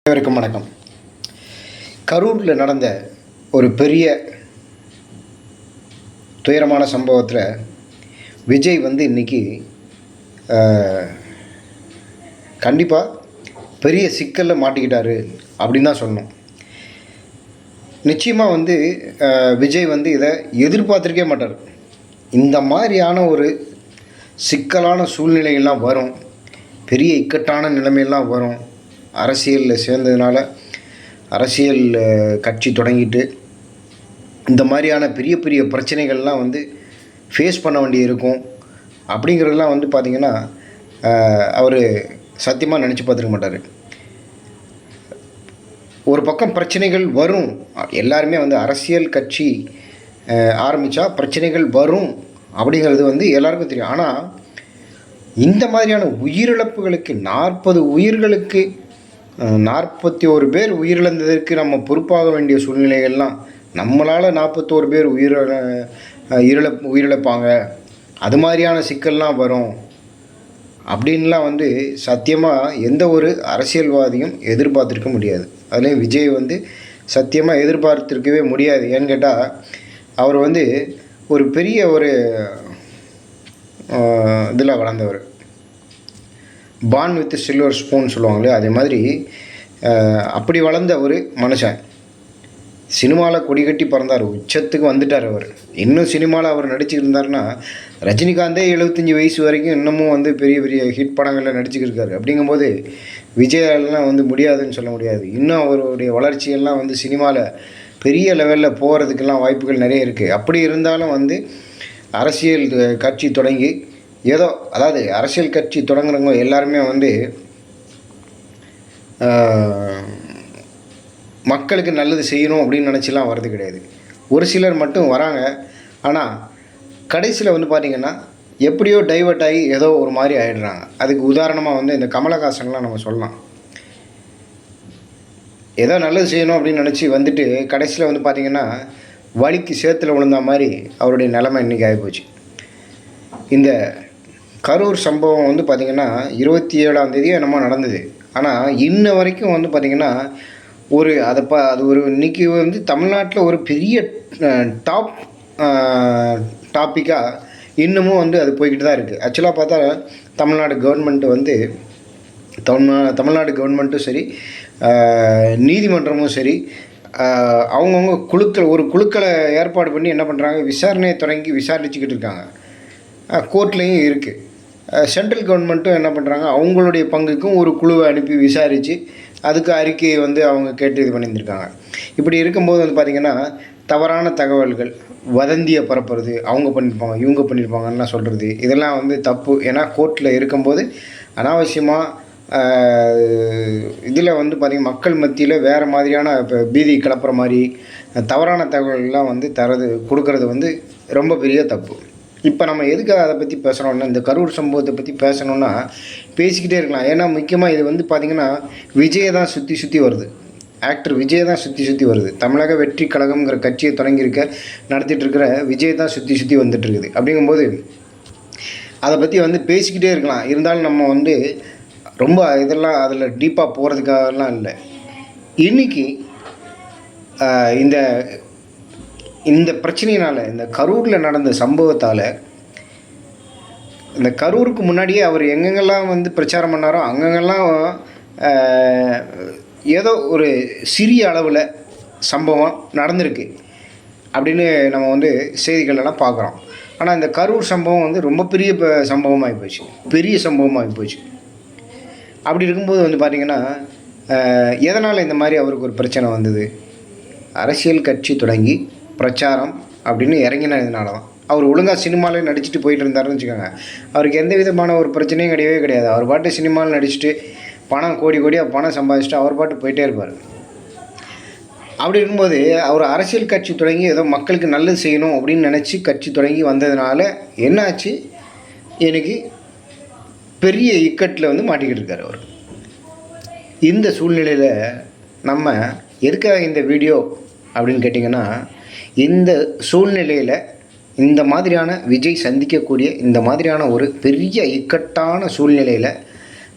அனைவருக்கும் வணக்கம். கரூரில் நடந்த ஒரு பெரிய துயரமான சம்பவத்தில் விஜய் இன்றைக்கி கண்டிப்பாக பெரிய சிக்கலில் மாட்டிக்கிட்டார் அப்படின்னு தான் சொல்லணும். நிச்சயமாக விஜய் இதை எதிர்பார்த்துருக்கே மாட்டார். இந்த மாதிரியான ஒரு சிக்கலான சூழ்நிலையெல்லாம் வரும், பெரிய இக்கட்டான நிலைமையெல்லாம் வரும். அரசியலில் சேர்ந்ததுனால அரசியல் கட்சி தொடங்கிட்டு இந்த மாதிரியான பெரிய பெரிய பிரச்சனைகள்லாம் ஃபேஸ் பண்ண வேண்டி இருக்கும் அப்படிங்கிறதெல்லாம் பார்த்திங்கன்னா அவர் சத்தியமாக நினச்சி பார்த்துருக்க மாட்டார். ஒரு பக்கம் பிரச்சனைகள் வரும், எல்லாருமே அரசியல் கட்சி ஆரம்பித்தா பிரச்சனைகள் வரும் அப்படிங்கிறது எல்லாருக்கும் தெரியும். ஆனால் இந்த மாதிரியான உயிரிழப்புகளுக்கு 40 உயிர்களுக்கு 41 பேர் உயிரிழந்ததற்கு நம்ம பொறுப்பாக வேண்டிய சூழ்நிலைகள்லாம், நம்மளால் 41 பேர் உயிரிழப்பாங்க, அது மாதிரியான சிக்கல்லாம் வரும் அப்படின்லாம் சத்தியமாக எந்த ஒரு அரசியல்வாதியும் எதிர்பார்த்துருக்க முடியாது. அதுலேயும் விஜய் சத்தியமாக எதிர்பார்த்துருக்கவே முடியாது. ஏன்னு கேட்டால் அவர் ஒரு பெரிய ஒரு இதில் வளர்ந்தவர். பார்ன் வித் சில்வர் ஸ்பூன் சொல்லுவாங்களே, அதே மாதிரி அப்படி வளர்ந்த ஒரு மனுஷன். சினிமாவில் கொடி கட்டி பறந்தார், உச்சத்துக்கு வந்துட்டார். அவர் இன்னும் சினிமாவில் அவர் நடிச்சுக்கிட்டு இருந்தாருன்னா, ரஜினிகாந்தே 75 வயசு வரைக்கும் இன்னமும் பெரிய பெரிய ஹிட் படங்களில் நடிச்சுக்கிருக்காரு. அப்படிங்கும்போது விஜயாலெலாம் முடியாதுன்னு சொல்ல முடியாது. இன்னும் அவருடைய வளர்ச்சியெல்லாம் சினிமாவில் பெரிய லெவலில் போகிறதுக்கெல்லாம் வாய்ப்புகள் நிறைய இருக்குது. அப்படி இருந்தாலும் அரசியல் கட்சி தொடங்கி ஏதோ, அதாவது அரசியல் கட்சி தொடங்குறவங்க எல்லாருமே மக்களுக்கு நல்லது செய்யணும் அப்படின்னு நினச்சிலாம் வர்றது கிடையாது. ஒரு சிலர் மட்டும் வராங்க. ஆனால் கடைசியில் பார்த்திங்கன்னா எப்படியோ டைவர்ட் ஆகி ஏதோ ஒரு மாதிரி ஆகிடுறாங்க. அதுக்கு உதாரணமாக இந்த கமலஹாசன்லாம் நம்ம சொல்லலாம். ஏதோ நல்லது செய்யணும் அப்படின்னு நினச்சி கடைசியில் பார்த்திங்கன்னா வலிக்கு சேத்துல விழுந்த மாதிரி அவருடைய நிலைமை இன்றைக்கி ஆகிப்போச்சு. இந்த கரூர் சம்பவம் பார்த்திங்கன்னா 27ஆம் தேதி என்னமோ நடந்தது. ஆனால் இன்ன வரைக்கும் பார்த்திங்கன்னா அது ஒரு இன்றைக்கி தமிழ்நாட்டில் ஒரு பெரிய டாப்பிக்காக இன்னமும் அது போய்கிட்டு தான் இருக்குது. ஆக்சுவலாக பார்த்தா தமிழ்நாடு கவர்மெண்ட்டு தமிழ்நாடு கவர்மெண்ட்டும் சரி, நீதிமன்றமும் சரி, அவங்கவுங்க குழுக்களை ஏற்பாடு பண்ணி என்ன பண்ணுறாங்க, விசாரணையை தொடங்கி விசாரிச்சுக்கிட்டு இருக்காங்க. கோர்ட்லேயும் இருக்குது. சென்ட்ரல் கவர்மெண்ட்டும் என்ன பண்ணுறாங்க, அவங்களுடைய பங்குக்கும் ஒரு குழுவை அனுப்பி விசாரித்து அதுக்கு அறிக்கையை அவங்க கேட்டு இது பண்ணியிருந்திருக்காங்க. இப்படி இருக்கும்போது பார்த்திங்கன்னா தவறான தகவல்கள், வதந்தியை பரப்புறது, அவங்க பண்ணியிருப்பாங்க இவங்க பண்ணியிருப்பாங்கன்னா சொல்கிறது, இதெல்லாம் தப்பு. ஏன்னா கோர்ட்டில் இருக்கும்போது அனாவசியமாக இதில் பார்த்திங்கன்னா மக்கள் மத்தியில் வேறு மாதிரியான இப்போ பீதி கிளப்புற மாதிரி தவறான தகவல்கள்லாம் கொடுக்கறது ரொம்ப பெரிய தப்பு. இப்போ நம்ம எதுக்காக அதை பற்றி பேசுகிறோம்னா, இந்த கரூர் சம்பவத்தை பற்றி பேசணுன்னா பேசிக்கிட்டே இருக்கலாம். ஏன்னா முக்கியமாக இது பார்த்திங்கன்னா விஜயை தான் சுற்றி வருது. ஆக்டர் விஜயை தான் சுற்றி வருது. தமிழக வெற்றி கழகம்ங்கிற கட்சியை நடத்திட்டு இருக்கிற விஜய் தான் சுற்றி வந்துட்டுருக்குது. அப்படிங்கும்போது அதை பற்றி பேசிக்கிட்டே இருக்கலாம். இருந்தாலும் நம்ம ரொம்ப இதெல்லாம் அதில் டீப்பாக போகிறதுக்காகலாம் இல்லை. இன்றைக்கி இந்த பிரச்சனையினால், இந்த கரூரில் நடந்த சம்பவத்தால், இந்த கரூருக்கு முன்னாடியே அவர் எங்கெங்கெல்லாம் பிரச்சாரம் பண்ணாரோ அங்கங்கெல்லாம் ஏதோ ஒரு சிறிய அளவில் சம்பவம் நடந்திருக்கு அப்படின்னு நம்ம செய்திகளெல்லாம் பார்க்குறோம். ஆனால் இந்த கரூர் சம்பவம் ரொம்ப பெரிய சம்பவமாகி போச்சு, பெரிய சம்பவமாகி போச்சு. அப்படி இருக்கும்போது பார்த்திங்கன்னா எதனால் இந்த மாதிரி அவருக்கு ஒரு பிரச்சனை வந்தது? அரசியல் கட்சி தொடங்கி பிரச்சாரம் அப்படின்னு இறங்கினதுனால தான். அவர் ஒழுங்காக சினிமாவில் நடிச்சுட்டு போயிட்டு இருந்தாருன்னு வச்சுக்கோங்க, அவருக்கு எந்த விதமான ஒரு பிரச்சனையும் கிடையாது. அவர் பாட்டு சினிமாவில் நடிச்சுட்டு கோடியாக பணம் சம்பாதிச்சுட்டு அவர் பாட்டு போயிட்டே இருப்பார். அப்படி இருக்கும்போது அவர் அரசியல் கட்சி தொடங்கி ஏதோ மக்களுக்கு நல்லது செய்யணும் அப்படின்னு நினச்சி கட்சி தொடங்கி வந்ததுனால என்னாச்சு, எனக்கு பெரிய இக்கட்டில் மாட்டிக்கிட்டு இருக்கார் அவர். இந்த சூழ்நிலையில் நம்ம எதுக்காக இந்த வீடியோ அப்படின்னு கேட்டிங்கன்னா, இந்த சூழ்நிலையில் இந்த மாதிரியான விஜய் சந்திக்கக்கூடிய இந்த மாதிரியான ஒரு பெரிய இக்கட்டான சூழ்நிலையில்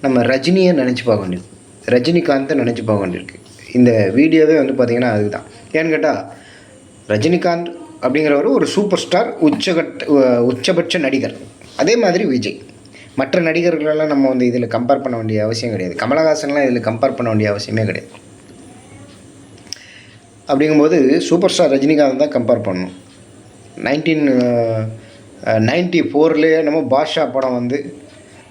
நம்ம ரஜினியை நினச்சி பார்க்க வேண்டியது. ரஜினிகாந்தை நினச்சி போக வேண்டியிருக்கு. இந்த வீடியோவே வந்து பார்த்திங்கன்னா அதுதான். ஏன்னு கேட்டால் ரஜினிகாந்த் அப்படிங்கிறவர் ஒரு சூப்பர் ஸ்டார், உச்சபட்ச நடிகர். அதே மாதிரி விஜய். மற்ற நடிகர்களெல்லாம் நம்ம வந்து இதில் கம்பேர் பண்ண வேண்டிய அவசியம் கிடையாது. கமலஹாசன்லாம் இதில் கம்பேர் பண்ண வேண்டிய அவசியமே கிடையாது. அப்படிங்கும்போது சூப்பர் ஸ்டார் ரஜினிகாந்த் தான் கம்பேர் பண்ணணும். 1994 நம்ம பாஷா படம் வந்து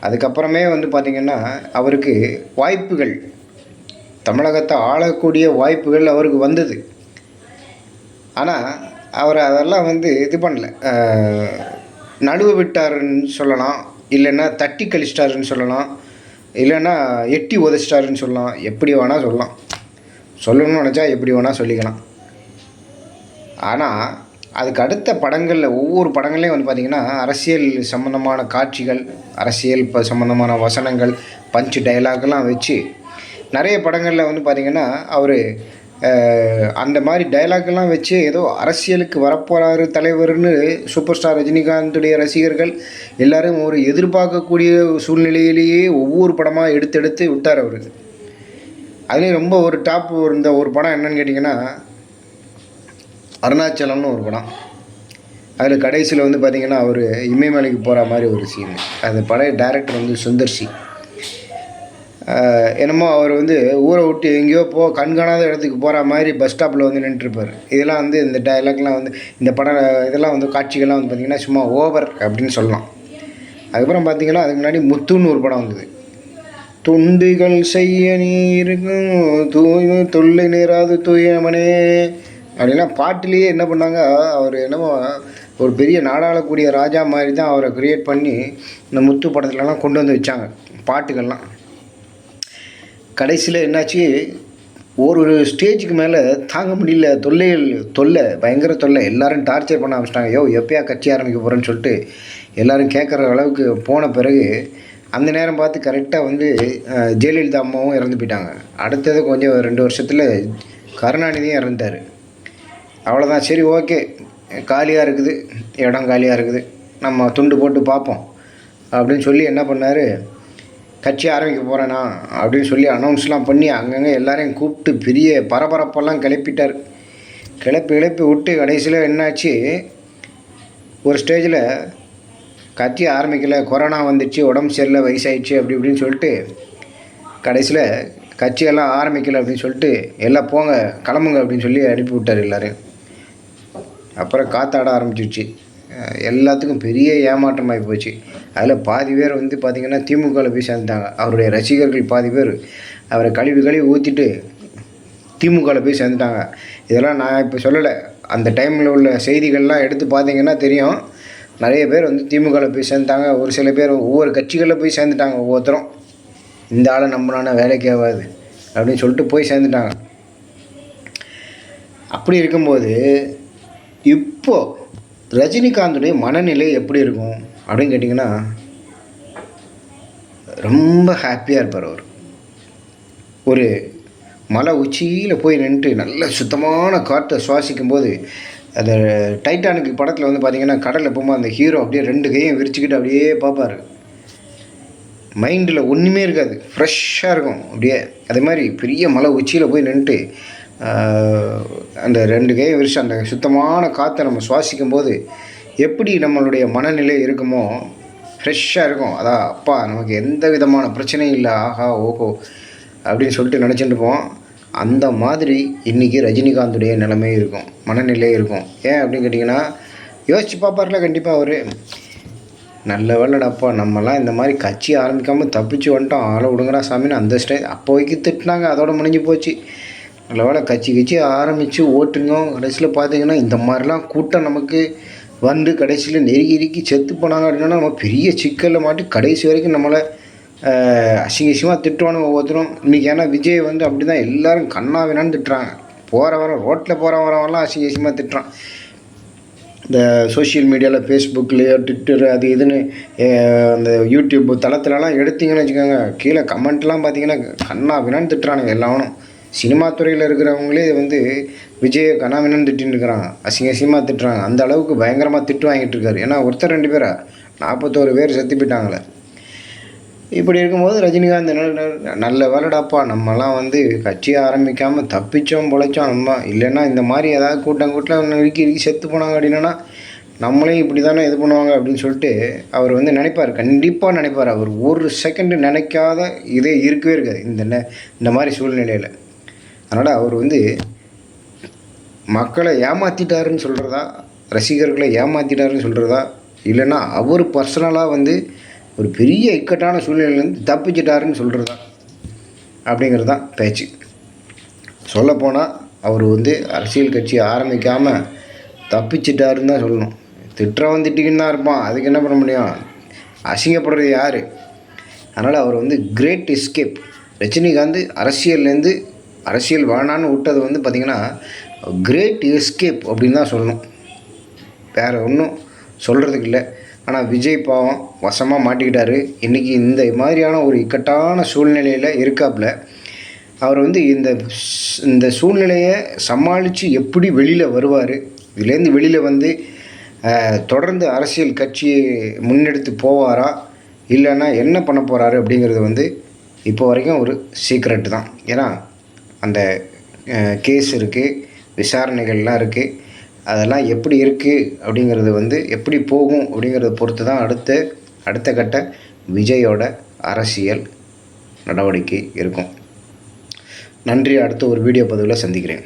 அதுக்கப்புறமே வந்து பார்த்திங்கன்னா அவருக்கு வாய்ப்புகள், தமிழகத்தை ஆளக்கூடிய வாய்ப்புகள் அவருக்கு வந்தது. ஆனால் அவர் அதெல்லாம் வந்து இது பண்ணல, நழுவ விட்டாருன்னு சொல்லலாம், இல்லைன்னா தட்டி கழிச்சிட்டாருன்னு சொல்லலாம், இல்லைன்னா எட்டி உதச்சிட்டாருன்னு சொல்லலாம். எப்படி வேணால் சொல்லலாம், சொல்லணும்னு நினச்சா எப்படி வேணால் சொல்லிக்கலாம். ஆனால் அதுக்கு அடுத்த படங்களில் ஒவ்வொரு படங்கள்லேயும் வந்து பார்த்திங்கன்னா அரசியல் சம்மந்தமான காட்சிகள், அரசியல் சம்மந்தமான வசனங்கள், பஞ்சு டைலாக்லாம் வச்சு நிறைய படங்களில் வந்து பார்த்திங்கன்னா அவர் அந்த மாதிரி டைலாக்லாம் வச்சு ஏதோ அரசியலுக்கு வரப்போகிறாரு தலைவர்னு சூப்பர் ஸ்டார் ரஜினிகாந்துடைய ரசிகர்கள் எல்லோரும் ஒரு எதிர்பார்க்கக்கூடிய சூழ்நிலையிலேயே ஒவ்வொரு படமாக எடுத்து விட்டார் அவர். அதுலேயும் ரொம்ப ஒரு டாப் இருந்த ஒரு படம் என்னன்னு கேட்டிங்கன்னா அருணாச்சலம்னு ஒரு படம். அதில் கடைசியில் வந்து பார்த்திங்கன்னா அவர் இமயமலைக்கு போகிற மாதிரி ஒரு சீன். அந்த பழைய டைரக்டர் வந்து சுந்தர்சி. என்னமோ அவர் வந்து ஊரை விட்டு எங்கேயோ கண்காணாத இடத்துக்கு போகிற மாதிரி பஸ் ஸ்டாப்பில் வந்து நின்றுருப்பார். இதெல்லாம் வந்து இந்த டைலாக்லாம் வந்து இந்த படம் இதெல்லாம் வந்து காட்சிகள்லாம் வந்து பார்த்திங்கன்னா சும்மா ஓவர் அப்படின்னு சொல்லலாம். அதுக்கப்புறம் பார்த்திங்கன்னா அதுக்கு முன்னாடி முத்துன்னு ஒரு படம் வந்தது. துண்டுகள் செய்ய நீ இருக்கும் தூய்மை தொல்லை நேராது தூயமனே அப்படின்லாம் பாட்டிலேயே என்ன பண்ணாங்க, அவர் என்னமோ ஒரு பெரிய நாடாளக்கூடிய ராஜா மாதிரி தான் அவரை க்ரியேட் பண்ணி இந்த முத்து படத்துலலாம் கொண்டு வந்து வச்சாங்க பாட்டுகள்லாம். கடைசியில் என்னாச்சு, ஒரு ஸ்டேஜுக்கு மேலே தாங்க முடியல, தொல்லை பயங்கர தொல்லை, எல்லோரும் டார்ச்சர் பண்ண ஆரம்பிச்சிட்டாங்க. எப்போயா கட்சி ஆரம்பிக்க போகிறேன்னு சொல்லிட்டு எல்லோரும் கேட்குற அளவுக்கு போன பிறகு அந்த நேரம் பார்த்து கரெக்டாக வந்து ஜெயலலிதா அம்மாவும் இறந்து போயிட்டாங்க. அடுத்தது கொஞ்சம் 2 வருஷத்தில் கருணாநிதியும் இறந்துட்டார். அவ்வளோதான், சரி ஓகே, காலியாக இருக்குது, இடம் காலியாக இருக்குது, நம்ம துண்டு போட்டு பார்ப்போம் அப்படின்னு சொல்லி என்ன பண்ணார், கட்சி ஆரம்பிக்க போகிறேண்ணா அப்படின்னு சொல்லி அனௌன்ஸ்லாம் பண்ணி அங்கங்கே எல்லாரையும் கூப்பிட்டு பெரிய பரபரப்பெல்லாம் கிளப்பி விட்டு கடைசியில் என்னாச்சு, ஒரு ஸ்டேஜில் கட்சி ஆரம்பிக்கலை, கொரோனா வந்துடுச்சு, உடம்பு சரியில்லை, வயசாயிடுச்சு அப்படி இப்படின்னு சொல்லிட்டு கடைசியில் கட்சியெல்லாம் ஆரம்பிக்கலை அப்படின்னு சொல்லிட்டு எல்லாம் போங்க கிளம்புங்க அப்படின்னு சொல்லி அனுப்பி விட்டார் எல்லோரும். அப்புறம் காத்தாட ஆரம்பிச்சிடுச்சு. எல்லாத்துக்கும் பெரிய ஏமாற்றமாகி போச்சு. அதில் பாதி பேர் வந்து பார்த்திங்கன்னா திமுகவில் போய் சேர்ந்துட்டாங்க. அவருடைய ரசிகர்கள் பாதி பேர் அவரை கழுவி ஊற்றிட்டு திமுகவில் போய் சேர்ந்துட்டாங்க. இதெல்லாம் நான் இப்போ சொல்லலை, அந்த டைமில் உள்ள செய்திகள்லாம் எடுத்து பார்த்திங்கன்னா தெரியும். நிறைய பேர் வந்து திமுகவில் போய் சேர்ந்துட்டாங்க. ஒரு சில பேர் ஒவ்வொரு கட்சிகளில் போய் சேர்ந்துட்டாங்க. ஒவ்வொருத்தரும் இந்த ஆளை நம்பினான வேலைக்கு ஆகாது அப்படின்னு சொல்லிட்டு போய் சேர்ந்துட்டாங்க. அப்படி இருக்கும்போது இப்போது ரஜினிகாந்துடைய மனநிலை எப்படி இருக்கும் அப்படின்னு கேட்டிங்கன்னா ரொம்ப ஹாப்பியாக இருப்பார். அவர் ஒரு மலை உச்சியில் போய் நின்றுட்டு நல்ல சுத்தமான காற்றை சுவாசிக்கும்போது, அந்த டைட்டானிக் படத்தில் வந்து பார்த்திங்கன்னா கடலில் போகும்போது அந்த ஹீரோ அப்படியே 2 கையும் விரிச்சுக்கிட்டு அப்படியே பார்ப்பார். மைண்டில் ஒன்றுமே இருக்காது, ஃப்ரெஷ்ஷாக இருக்கும் அப்படியே. அதே மாதிரி பெரிய மலை உச்சியில் போய் நின்றுட்டு அந்த 2 கையை விரிச்சு அந்த சுத்தமான காற்றை நம்ம சுவாசிக்கும் போது எப்படி நம்மளுடைய மனநிலை இருக்குமோ ஃப்ரெஷ்ஷாக இருக்கும். அதான் அப்பா நமக்கு எந்த விதமான பிரச்சனையும் இல்லை, ஆஹா ஓஹோ அப்படின்னு சொல்லிட்டு நினச்சிட்டு இருப்போம். அந்த மாதிரி இன்றைக்கி ரஜினிகாந்துடைய நிலைமை இருக்கும், மனநிலை இருக்கும். ஏன் அப்படின்னு கேட்டிங்கன்னா யோசித்து பார்ப்பார்ல கண்டிப்பாக அவர், நல்ல வேலைடாப்பா நம்மலாம் இந்த மாதிரி கட்சி ஆரம்பிக்காமல் தப்பிச்சு வந்துட்டோம், ஆளை விடுங்கடா சாமின்னு அந்த அப்போ வைக்க திட்டினாங்க, அதோட முடிஞ்சு போச்சு. நல்ல வேலை கட்சி ஆரம்பித்து ஓட்டுங்க. கடைசியில் பார்த்திங்கன்னா இந்த மாதிரிலாம் கூட்டம் நமக்கு வந்து கடைசியில் நெருக்கி செத்து போனாங்க அப்படின்னா நம்ம பெரிய சிக்கலில் மாட்டி கடைசி வரைக்கும் நம்மளை அசிங்கமாக திட்டுவானுங்க ஒவ்வொருத்தரும். இன்றைக்கி ஏன்னா விஜய் வந்து அப்படி தான் எல்லோரும் கண்ணா வேணான்னு திட்டுறாங்க. ரோட்டில் வரவெல்லாம் அசிங்கமாக திட்டுறான். இந்த சோஷியல் மீடியாவில் ஃபேஸ்புக்லேயோ ட்விட்டர் அது இதுன்னு அந்த யூடியூப் தளத்துலலாம் எடுத்திங்கன்னு வச்சுக்கோங்க, கீழே கமெண்ட்லாம் பார்த்திங்கன்னா கண்ணா வேணான்னு திட்டுறானுங்க எல்லாவனும். சினிமா துறையில் இருக்கிறவங்களே வந்து விஜயை கண்ணாமின்னு திட்டின்னு இருக்கிறாங்க, அசிங்கமாக திட்டுறாங்க. அந்த அளவுக்கு பயங்கரமாக திட்டு வாங்கிட்டு இருக்காரு. ஏன்னா ஒருத்தர் 2 பேரா 41 பேர் செத்து போயிட்டாங்களே. இப்படி இருக்கும்போது ரஜினிகாந்த் நல்ல வேலைடாப்பா, நம்மலாம் வந்து கட்சியை ஆரம்பிக்காமல் தப்பிச்சோம் பொழைச்சோம், நம்ம இல்லைன்னா இந்த மாதிரி ஏதாவது கூட்டம் இறுக்கி செத்து போனாங்க அப்படின்னா நம்மளையும் இப்படி தானே இது பண்ணுவாங்க அப்படின்னு சொல்லிட்டு அவர் வந்து நினைப்பார், கண்டிப்பாக நினைப்பார். அவர் ஒரு செகண்டு நினைக்காத இதே இருக்கவே இருக்காது இந்த மாதிரி சூழ்நிலையில். அதனால் அவர் வந்து மக்களை ஏமாற்றிட்டாருன்னு சொல்கிறதா, ரசிகர்களை ஏமாற்றிட்டாருன்னு சொல்கிறதா, இல்லைன்னா அவர் பர்சனலாக வந்து ஒரு பெரிய இக்கட்டான சூழ்நிலையிலேருந்து தப்பிச்சிட்டாருன்னு சொல்கிறதா அப்படிங்கிறது தான் பேச்சு. சொல்லப்போனால் அவர் வந்து அரசியல் கட்சி ஆரம்பிக்காமல் தப்பிச்சிட்டாருன்னு தான் சொல்லணும். திட்டுறவன் திட்டிக்கின்னு தான் இருப்பான், அதுக்கு என்ன பண்ண முடியும்? அசிங்கப்படுறது யார்? அதனால் அவர் வந்து கிரேட் எஸ்கேப். ரஜினிகாந்த் அரசியல்லேருந்து அரசியல் வேணான்னு விட்டது வந்து பார்த்திங்கன்னா கிரேட் எஸ்கேப் அப்படின்னு தான் சொல்லணும், வேறு ஒன்றும் சொல்கிறதுக்கு இல்லை. ஆனால் விஜய் பாவம் வசமாக மாட்டிக்கிட்டார். இன்றைக்கி இந்த மாதிரியான ஒரு இக்கட்டான சூழ்நிலையில் இருக்காப்புல. அவர் வந்து இந்த சூழ்நிலையை சமாளித்து எப்படி வெளியில் வருவார், இதுலேருந்து வெளியில் வந்து தொடர்ந்து அரசியல் கட்சியை முன்னெடுத்து போவாரா, இல்லைன்னா என்ன பண்ண போகிறாரு அப்படிங்கிறது வந்து இப்போ வரைக்கும் ஒரு சீக்ரெட்டு தான். ஏன்னா அந்த கேஸ் இருக்குது, விசாரணைகள்லாம் இருக்குது, அதெல்லாம் எப்படி இருக்குது அப்படிங்கிறது வந்து எப்படி போகும் அப்படிங்கிறத பொறுத்து தான் அடுத்த கட்ட விஜயோட அரசியல் நடவடிக்கை இருக்கும். நன்றி. அடுத்த ஒரு வீடியோ பதிவில் சந்திக்கிறேன்.